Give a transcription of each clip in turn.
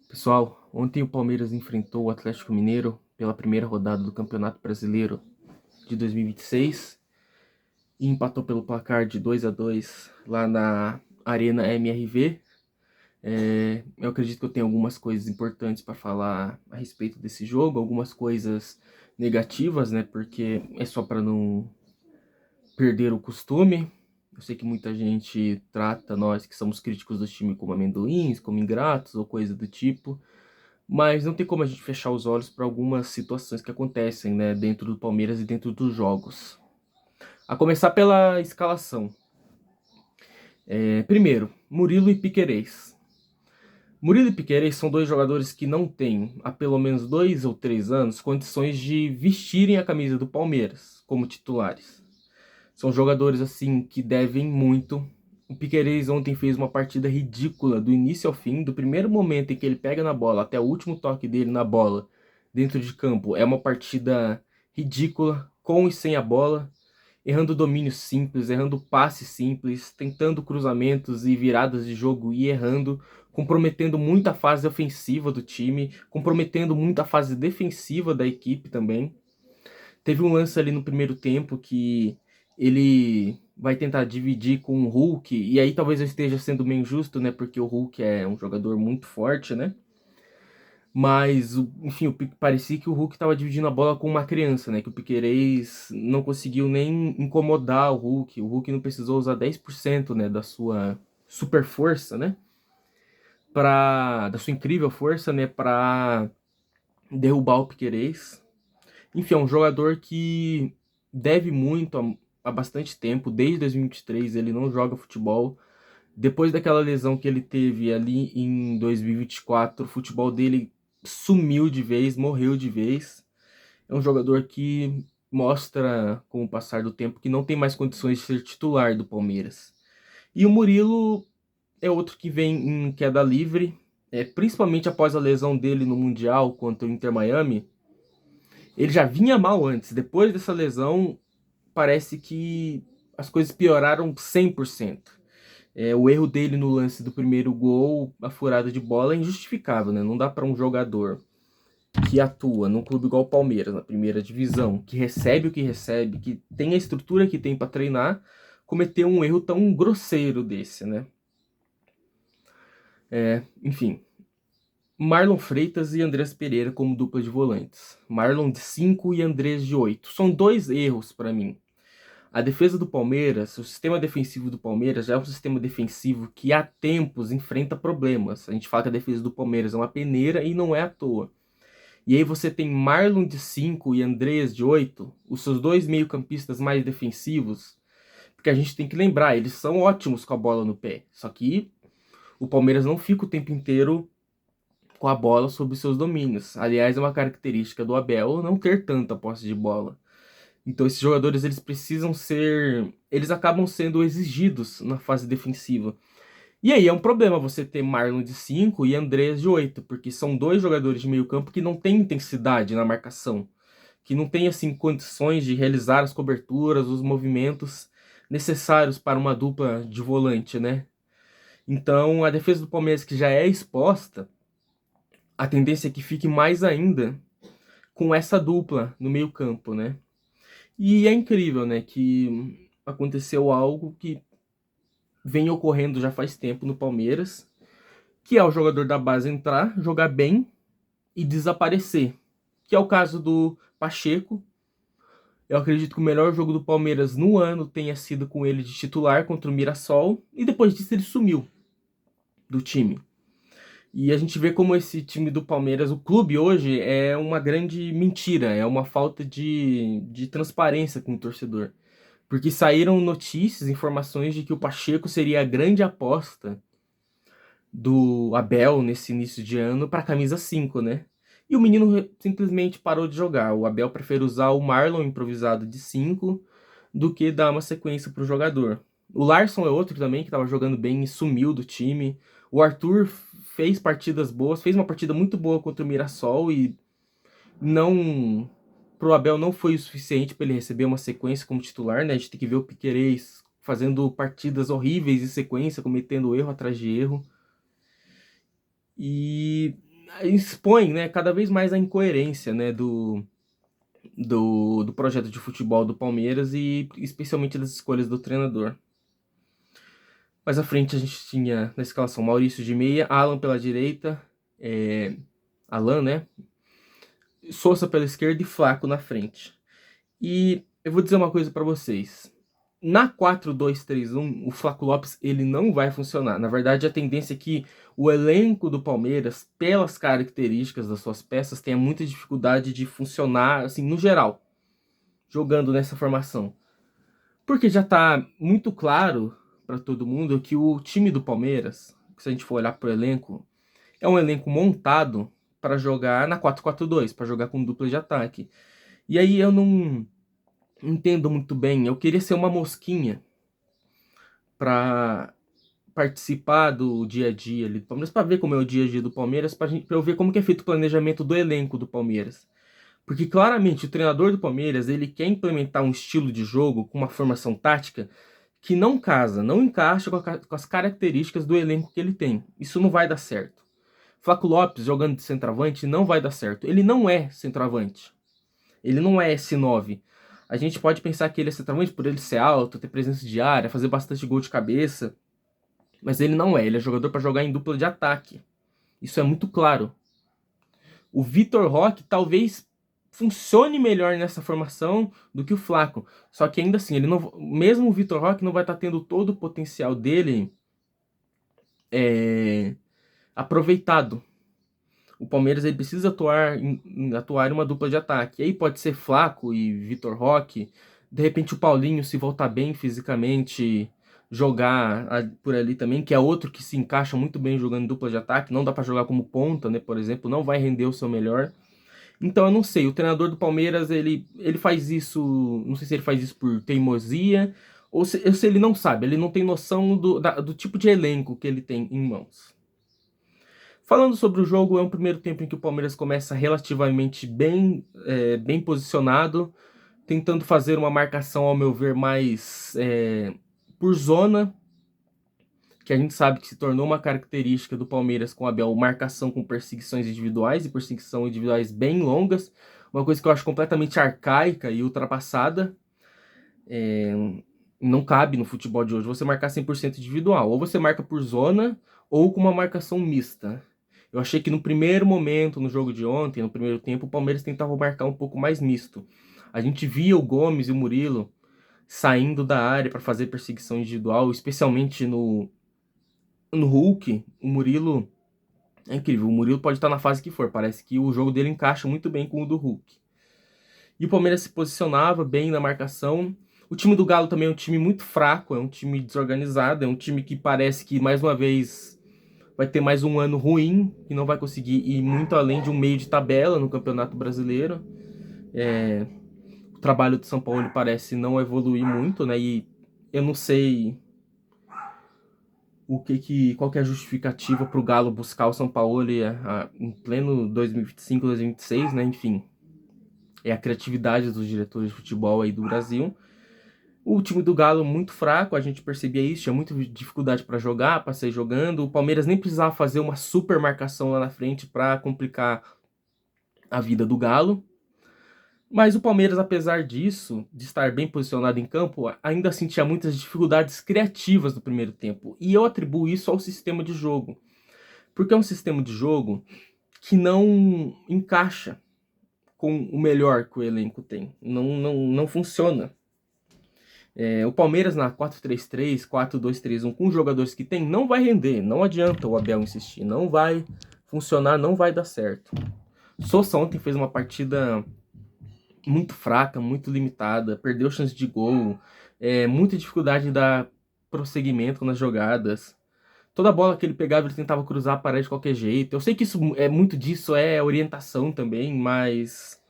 Pessoal, ontem o Palmeiras enfrentou o Atlético Mineiro pela primeira rodada do Campeonato Brasileiro de 2026 e empatou pelo placar de 2-2 lá na Arena MRV. Eu acredito que eu tenho algumas coisas importantes para falar a respeito desse jogo, algumas coisas negativas, né? Porque é só para não perder o costume. Eu sei que muita gente trata nós que somos críticos do time como amendoins, como ingratos ou coisa do tipo. Mas não tem como a gente fechar os olhos para algumas situações que acontecem, né, dentro do Palmeiras e dentro dos jogos. A começar pela escalação. Primeiro, Murilo e Piquerez. Murilo e Piquerez são dois jogadores que não têm, há pelo menos 2 ou 3 anos, condições de vestirem a camisa do Palmeiras como titulares. São jogadores assim que devem muito. O Piquerez ontem fez uma partida ridícula do início ao fim, do primeiro momento em que ele pega na bola até o último toque dele na bola dentro de campo. É uma partida ridícula, com e sem a bola, errando domínio simples, errando passe simples, tentando cruzamentos e viradas de jogo e errando, comprometendo muito a fase ofensiva do time, comprometendo muito a fase defensiva da equipe também. Teve um lance ali no primeiro tempo que ele vai tentar dividir com o Hulk, e aí talvez eu esteja sendo meio injusto, né? Porque o Hulk é um jogador muito forte, né? Mas, enfim, parecia que o Hulk estava dividindo a bola com uma criança, né? Que o Piquerez não conseguiu nem incomodar o Hulk. O Hulk não precisou usar 10%, né, da sua super força, né? Da sua incrível força, né? Pra derrubar o Piquerez. Enfim, é um jogador que deve muito há bastante tempo. Desde 2023 ele não joga futebol. Depois daquela lesão que ele teve ali em 2024, o futebol dele sumiu de vez, morreu de vez. É um jogador que mostra, com o passar do tempo, que não tem mais condições de ser titular do Palmeiras. E o Murilo é outro que vem em queda livre, principalmente após a lesão dele no Mundial contra o Inter Miami. Ele já vinha mal antes. Depois dessa lesão, parece que as coisas pioraram 100%. O erro dele no lance do primeiro gol, a furada de bola, é injustificável, né? Não dá para um jogador que atua num clube igual o Palmeiras, na primeira divisão, que recebe o que recebe, que tem a estrutura que tem para treinar, cometer um erro tão grosseiro desse, né? Enfim, Marlon Freitas e Andrés Pereira como dupla de volantes. Marlon de 5 e Andrés de 8. São dois erros para mim. A defesa do Palmeiras, o sistema defensivo do Palmeiras já é um sistema defensivo que há tempos enfrenta problemas. A gente fala que a defesa do Palmeiras é uma peneira e não é à toa. E aí você tem Marlon de 5 e Andrés de 8, os seus dois meio-campistas mais defensivos, porque a gente tem que lembrar, eles são ótimos com a bola no pé. Só que o Palmeiras não fica o tempo inteiro com a bola sob seus domínios. Aliás, é uma característica do Abel não ter tanta posse de bola. Então esses jogadores eles acabam sendo exigidos na fase defensiva. E aí é um problema você ter Marlon de 5 e Andreas de 8, porque são dois jogadores de meio-campo que não têm intensidade na marcação, que não têm assim condições de realizar as coberturas, os movimentos necessários para uma dupla de volante, né? Então, a defesa do Palmeiras que já é exposta, a tendência é que fique mais ainda com essa dupla no meio-campo, né? E é incrível, né, que aconteceu algo que vem ocorrendo já faz tempo no Palmeiras, que é o jogador da base entrar, jogar bem e desaparecer. Que é o caso do Pacheco. Eu acredito que o melhor jogo do Palmeiras no ano tenha sido com ele de titular contra o Mirassol, e depois disso ele sumiu do time. E a gente vê como esse time do Palmeiras, o clube hoje, é uma grande mentira, é uma falta de transparência com o torcedor. Porque saíram notícias, informações de que o Pacheco seria a grande aposta do Abel nesse início de ano para a camisa 5, né? E o menino simplesmente parou de jogar. O Abel prefere usar o Marlon improvisado de 5 do que dar uma sequência para o jogador. O Larson é outro também que estava jogando bem e sumiu do time. O Arthur fez partidas boas, fez uma partida muito boa contra o Mirassol e não pro Abel não foi o suficiente para ele receber uma sequência como titular, né? A gente tem que ver o Piquerez fazendo partidas horríveis em sequência, cometendo erro atrás de erro. E expõe, né, cada vez mais a incoerência, né, do projeto de futebol do Palmeiras e especialmente das escolhas do treinador. Mais à frente a gente tinha na escalação Maurício de meia, Alan pela direita, Alan, né? Sousa pela esquerda e Flaco na frente. E eu vou dizer uma coisa para vocês. Na 4-2-3-1, o Flaco Lopes ele não vai funcionar. Na verdade, a tendência é que o elenco do Palmeiras, pelas características das suas peças, tenha muita dificuldade de funcionar, assim, no geral, jogando nessa formação. Porque já tá muito claro para todo mundo que o time do Palmeiras, se a gente for olhar pro elenco, é um elenco montado para jogar na 4-4-2, para jogar com dupla de ataque. E aí eu não entendo muito bem. Eu queria ser uma mosquinha para participar do dia a dia ali do Palmeiras, para ver como é o dia a dia do Palmeiras, para eu ver como que é feito o planejamento do elenco do Palmeiras. Porque claramente o treinador do Palmeiras, ele quer implementar um estilo de jogo com uma formação tática que não casa, não encaixa com as características do elenco que ele tem. Isso não vai dar certo. Flaco Lopes jogando de centroavante não vai dar certo. Ele não é centroavante. Ele não é S9. A gente pode pensar que ele é centroavante por ele ser alto, ter presença de área, fazer bastante gol de cabeça. Mas ele não é. Ele é jogador para jogar em dupla de ataque. Isso é muito claro. O Vitor Roque talvez funcione melhor nessa formação do que o Flaco. Só que ainda assim, ele não, mesmo o Vitor Roque não vai estar tendo todo o potencial dele aproveitado. O Palmeiras ele precisa atuar em uma dupla de ataque. E aí pode ser Flaco e Vitor Roque. De repente o Paulinho, se voltar bem fisicamente, jogar por ali também, que é outro que se encaixa muito bem jogando em dupla de ataque. Não dá para jogar como ponta, né? Por exemplo, não vai render o seu melhor. Então eu não sei, o treinador do Palmeiras, ele faz isso, não sei se ele faz isso por teimosia, ou se ele não sabe, ele não tem noção do tipo de elenco que ele tem em mãos. Falando sobre o jogo, é um primeiro tempo em que o Palmeiras começa relativamente bem posicionado, tentando fazer uma marcação, ao meu ver, mais por zona, que a gente sabe que se tornou uma característica do Palmeiras com o Abel, marcação com perseguições individuais e perseguição individuais bem longas, uma coisa que eu acho completamente arcaica e ultrapassada. Não cabe no futebol de hoje você marcar 100% individual, ou você marca por zona ou com uma marcação mista. Eu achei que no primeiro momento, no jogo de ontem, no primeiro tempo, o Palmeiras tentava marcar um pouco mais misto. A gente via o Gomes e o Murilo saindo da área para fazer perseguição individual, especialmente no Hulk. O Murilo é incrível. O Murilo pode estar na fase que for. Parece que o jogo dele encaixa muito bem com o do Hulk. E o Palmeiras se posicionava bem na marcação. O time do Galo também é um time muito fraco, é um time desorganizado, é um time que parece que, mais uma vez, vai ter mais um ano ruim, que não vai conseguir ir muito além de um meio de tabela no Campeonato Brasileiro. O trabalho do São Paulo parece não evoluir muito, né? E eu não sei qual que é a justificativa para o Galo buscar o São Paulo em pleno 2025, 2026, né? Enfim, é a criatividade dos diretores de futebol aí do Brasil. O time do Galo muito fraco, a gente percebia isso, tinha muita dificuldade para jogar, para sair jogando. O Palmeiras nem precisava fazer uma super marcação lá na frente para complicar a vida do Galo. Mas o Palmeiras, apesar disso, de estar bem posicionado em campo, ainda assim tinha muitas dificuldades criativas no primeiro tempo. E eu atribuo isso ao sistema de jogo. Porque é um sistema de jogo que não encaixa com o melhor que o elenco tem. Não funciona. O Palmeiras na 4-3-3, 4-2-3-1, com os jogadores que tem, não vai render. Não adianta o Abel insistir. Não vai funcionar, não vai dar certo. Sousa ontem fez uma partida muito fraca, muito limitada, perdeu chance de gol, muita dificuldade de dar prosseguimento nas jogadas. Toda bola que ele pegava, ele tentava cruzar a parede de qualquer jeito. Eu sei que isso muito disso é orientação também, mas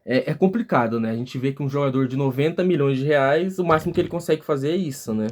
é complicado, né? A gente vê que um jogador de 90 milhões de reais, o máximo que ele consegue fazer é isso, né?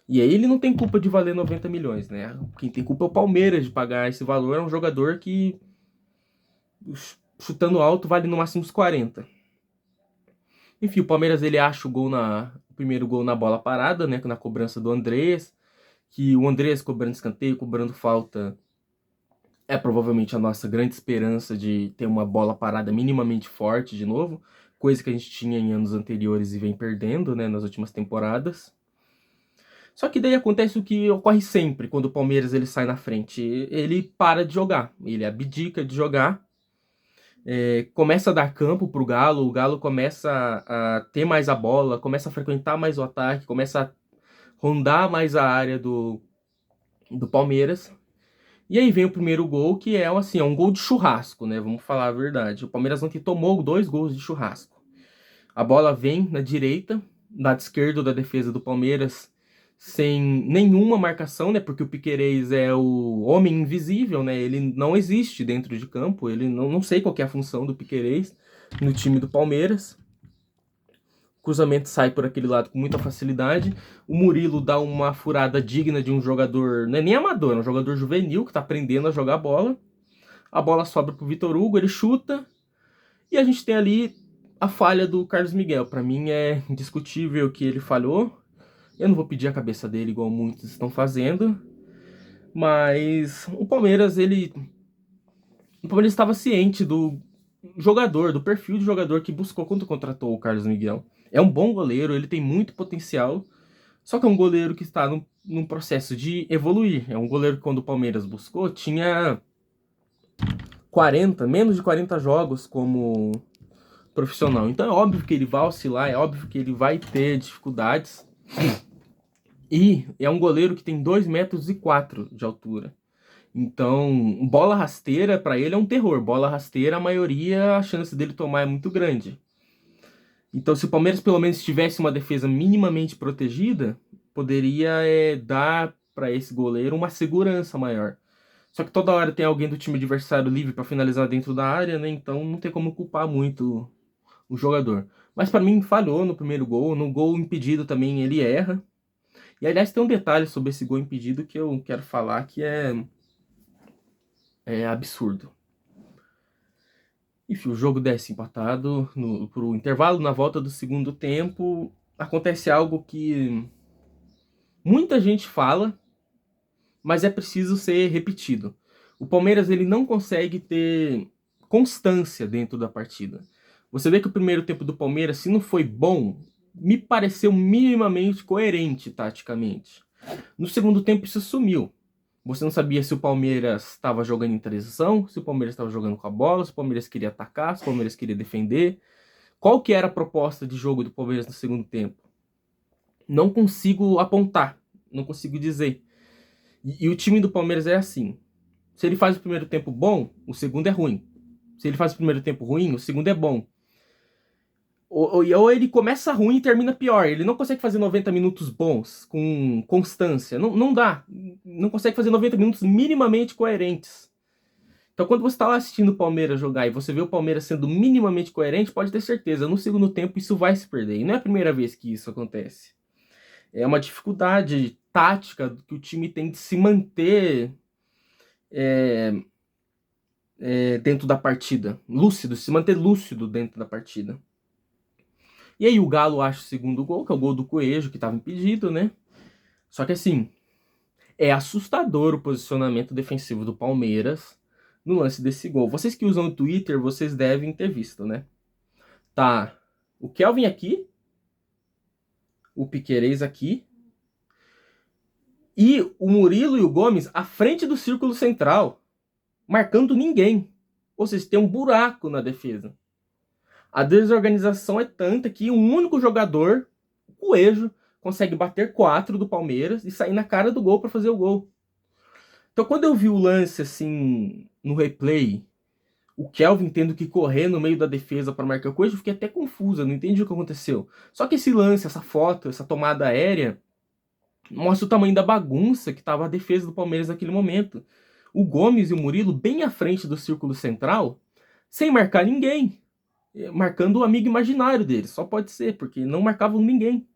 E aí ele não tem culpa de valer 90 milhões, né? Quem tem culpa é o Palmeiras de pagar esse valor. É um jogador que, chutando alto, vale no máximo uns 40. Enfim, o Palmeiras ele acha o primeiro gol na bola parada, né? Na cobrança do Andrés. Que o Andrés cobrando escanteio, cobrando falta, É provavelmente a nossa grande esperança de ter uma bola parada minimamente forte de novo, coisa que a gente tinha em anos anteriores e vem perdendo, né, nas últimas temporadas. Só que daí acontece o que ocorre sempre quando o Palmeiras ele sai na frente. Ele para de jogar, ele abdica de jogar, começa a dar campo pro Galo, o Galo começa a ter mais a bola, começa a frequentar mais o ataque, começa a rondar mais a área do Palmeiras. E aí vem o primeiro gol, que é assim, é um gol de churrasco, né? Vamos falar a verdade. O Palmeiras ontem tomou 2 gols de churrasco. A bola vem na direita, lado esquerdo da defesa do Palmeiras, sem nenhuma marcação, né? Porque o Piquerez é o homem invisível, né? Ele não existe dentro de campo. Ele não sei qual que é a função do Piquerez no time do Palmeiras. O cruzamento sai por aquele lado com muita facilidade. O Murilo dá uma furada digna de um jogador, não é nem amador, é um jogador juvenil que tá aprendendo a jogar bola. A bola sobra pro Vitor Hugo, ele chuta. E a gente tem ali a falha do Carlos Miguel. Para mim é indiscutível que ele falhou. Eu não vou pedir a cabeça dele igual muitos estão fazendo, mas o Palmeiras estava ciente do jogador, do perfil de jogador que buscou quando contratou o Carlos Miguel. É um bom goleiro, ele tem muito potencial, só que é um goleiro que está num processo de evoluir. É um goleiro que quando o Palmeiras buscou tinha 40, menos de 40 jogos como profissional. Então é óbvio que ele vai oscilar, é óbvio que ele vai ter dificuldades. E é um goleiro que tem 2,4 metros de altura. Então, bola rasteira para ele é um terror. Bola rasteira, a maioria, a chance dele tomar é muito grande. Então, se o Palmeiras pelo menos tivesse uma defesa minimamente protegida, poderia dar para esse goleiro uma segurança maior. Só que toda hora tem alguém do time adversário livre para finalizar dentro da área, né? Então não tem como culpar muito o jogador. Mas para mim falhou no primeiro gol, no gol impedido também ele erra. E aliás tem um detalhe sobre esse gol impedido que eu quero falar que é absurdo. Enfim, o jogo desce empatado pro intervalo, na volta do segundo tempo, acontece algo que muita gente fala, mas é preciso ser repetido. O Palmeiras ele não consegue ter constância dentro da partida. Você vê que o primeiro tempo do Palmeiras, se não foi bom, me pareceu minimamente coerente taticamente. No segundo tempo isso sumiu. Você não sabia se o Palmeiras estava jogando em transição, se o Palmeiras estava jogando com a bola, se o Palmeiras queria atacar, se o Palmeiras queria defender. Qual que era a proposta de jogo do Palmeiras no segundo tempo? Não consigo apontar, não consigo dizer. E o time do Palmeiras é assim. Se ele faz o primeiro tempo bom, o segundo é ruim. Se ele faz o primeiro tempo ruim, o segundo é bom. Ou ele começa ruim e termina pior. Ele não consegue fazer 90 minutos bons, com constância. Não dá. Não consegue fazer 90 minutos minimamente coerentes. Então, quando você está lá assistindo o Palmeiras jogar e você vê o Palmeiras sendo minimamente coerente, pode ter certeza, no segundo tempo isso vai se perder. E não é a primeira vez que isso acontece. É uma dificuldade tática que o time tem de se manter dentro da partida. Lúcido, se manter lúcido dentro da partida. E aí o Galo acha o segundo gol, que é o gol do Coelho, que estava impedido, né? Só que assim, é assustador o posicionamento defensivo do Palmeiras no lance desse gol. Vocês que usam o Twitter, vocês devem ter visto, né? Tá o Kelvin aqui, o Piquerez aqui, e o Murilo e o Gomes à frente do círculo central, marcando ninguém. Ou seja, tem um buraco na defesa. A desorganização é tanta que um único jogador, o Coelho, consegue bater 4 do Palmeiras e sair na cara do gol para fazer o gol. Então, quando eu vi o lance assim no replay, o Kelvin tendo que correr no meio da defesa para marcar o Coelho, eu fiquei até confusa, não entendi o que aconteceu. Só que esse lance, essa foto, essa tomada aérea, mostra o tamanho da bagunça que estava a defesa do Palmeiras naquele momento. O Gomes e o Murilo bem à frente do círculo central, sem marcar ninguém. Marcando o amigo imaginário deles. Só pode ser, porque não marcavam ninguém.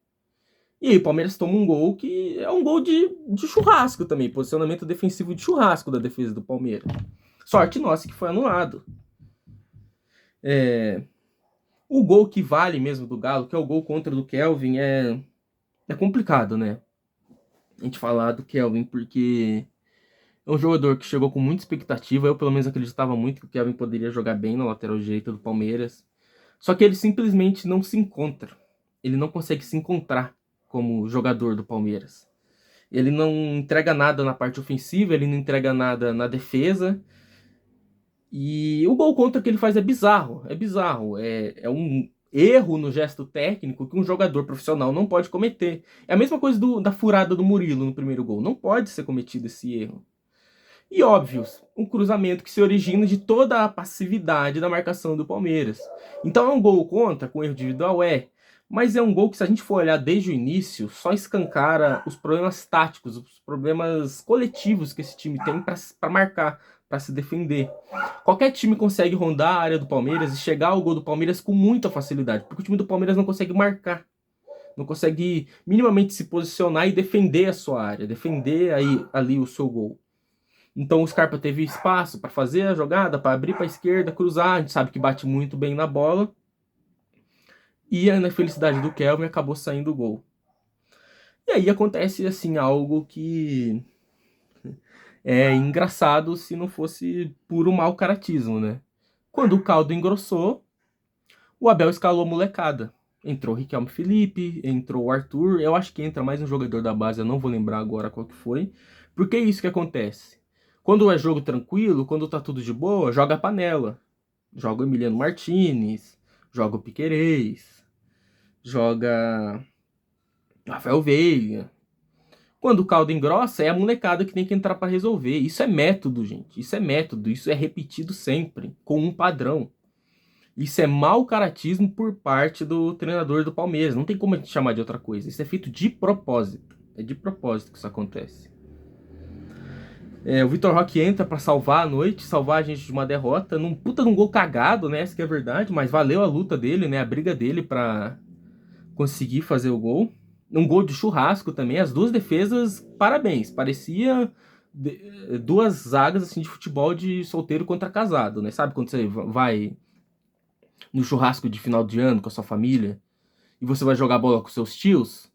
E aí o Palmeiras toma um gol que é um gol de churrasco também. Posicionamento defensivo de churrasco da defesa do Palmeiras. Sorte nossa que foi anulado. O gol que vale mesmo do Galo, que é o gol contra do Kelvin, é complicado, né? A gente falar do Kelvin, porque É um jogador que chegou com muita expectativa. Eu, pelo menos, acreditava muito que o Kelvin poderia jogar bem na lateral direita do Palmeiras. Só que ele simplesmente não se encontra. Ele não consegue se encontrar como jogador do Palmeiras. Ele não entrega nada na parte ofensiva, ele não entrega nada na defesa. E o gol contra que ele faz é bizarro. É bizarro. É um erro no gesto técnico que um jogador profissional não pode cometer. É a mesma coisa da furada do Murilo no primeiro gol. Não pode ser cometido esse erro. E óbvio, um cruzamento que se origina de toda a passividade da marcação do Palmeiras. Então é um gol contra, com erro individual, mas é um gol que, se a gente for olhar desde o início, só escancara os problemas táticos, os problemas coletivos que esse time tem para marcar, para se defender. Qualquer time consegue rondar a área do Palmeiras e chegar ao gol do Palmeiras com muita facilidade, porque o time do Palmeiras não consegue marcar, não consegue minimamente se posicionar e defender a sua área, defender ali o seu gol. Então o Scarpa teve espaço para fazer a jogada, para abrir para a esquerda, cruzar. A gente sabe que bate muito bem na bola. E na felicidade do Kelvin acabou saindo o gol. E aí acontece assim algo que é engraçado se não fosse puro mau caratismo, né? Quando o caldo engrossou, o Abel escalou a molecada. Entrou o Riquelme Felipe, entrou o Arthur. Eu acho que entra mais um jogador da base, eu não vou lembrar agora qual que foi. Porque é isso que acontece. Quando é jogo tranquilo, quando tá tudo de boa, joga a panela. Joga o Emiliano Martinez, joga o Piquerez, joga Rafael Veiga. Quando o caldo engrossa, é a molecada que tem que entrar para resolver. Isso é método, gente. Isso é método. Isso é repetido sempre, com um padrão. Isso é mau caratismo por parte do treinador do Palmeiras. Não tem como a gente chamar de outra coisa. Isso é feito de propósito. É de propósito que isso acontece. O Vitor Roque entra pra salvar a noite, salvar a gente de uma derrota, num puta de um gol cagado, né? Essa que é a verdade, mas valeu a luta dele, né? A briga dele pra conseguir fazer o gol. Um gol de churrasco também, as duas defesas, parabéns. Parecia duas zagas assim de futebol de solteiro contra casado, né? Sabe quando você vai no churrasco de final de ano com a sua família e você vai jogar bola com seus tios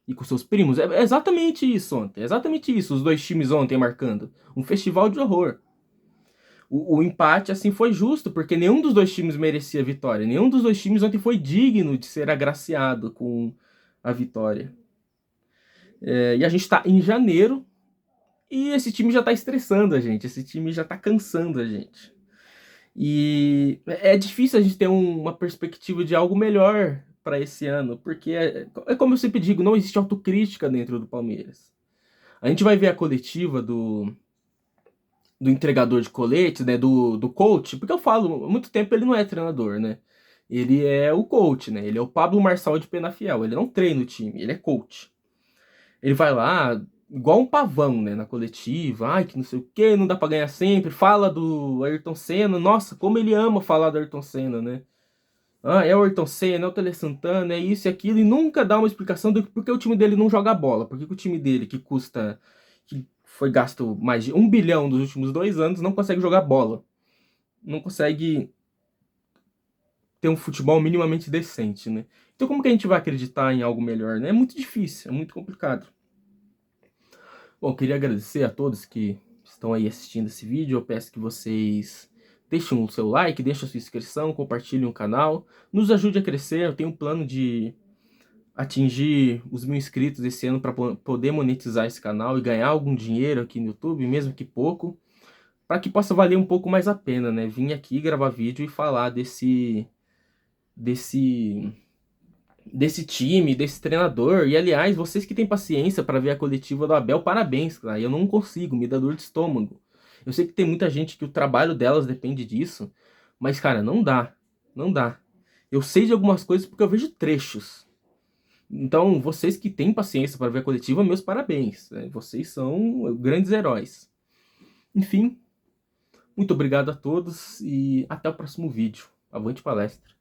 e com seus primos? É exatamente isso ontem. É exatamente isso, os dois times ontem marcando. Um festival de horror. O empate, assim, foi justo, porque nenhum dos dois times merecia a vitória. Nenhum dos dois times ontem foi digno de ser agraciado com a vitória. E a gente tá em janeiro e esse time já tá estressando a gente. Esse time já tá cansando a gente. E é difícil a gente ter uma perspectiva de algo melhor para esse ano, porque é como eu sempre digo, não existe autocrítica dentro do Palmeiras. A gente vai ver a coletiva do entregador de coletes, né, do coach, porque eu falo, há muito tempo ele não é treinador, né? Ele é o coach, né? Ele é o Pablo Marçal de Penafiel. Ele não treina o time, ele é coach. Ele vai lá, igual um pavão, né, na coletiva, ai, que não sei o que, não dá pra ganhar sempre, fala do Ayrton Senna, nossa, como ele ama falar do Ayrton Senna, né? Ah, é o Ayrton Senna, é o Tele Santana, é isso e aquilo, e nunca dá uma explicação do porquê o time dele não joga bola, porque o time dele, que foi gasto mais de 1 bilhão nos últimos 2 anos, não consegue jogar bola. Não consegue ter um futebol minimamente decente, né? Então como que a gente vai acreditar em algo melhor, né? É muito difícil, é muito complicado. Bom, queria agradecer a todos que estão aí assistindo esse vídeo. Eu peço que vocês deixem o seu like, deixem a sua inscrição, compartilhem o canal. Nos ajude a crescer. Eu tenho um plano de atingir os 1.000 inscritos esse ano para poder monetizar esse canal e ganhar algum dinheiro aqui no YouTube, mesmo que pouco, para que possa valer um pouco mais a pena, né? Vim aqui gravar vídeo e falar desse time, desse treinador. E aliás, vocês que têm paciência para ver a coletiva do Abel, parabéns, cara. Eu não consigo, me dá dor de estômago. Eu sei que tem muita gente que o trabalho delas depende disso, mas cara, não dá. Não dá. Eu sei de algumas coisas porque eu vejo trechos. Então, vocês que têm paciência para ver a coletiva, meus parabéns. Vocês são grandes heróis. Enfim, muito obrigado a todos e até o próximo vídeo. Avante palestra.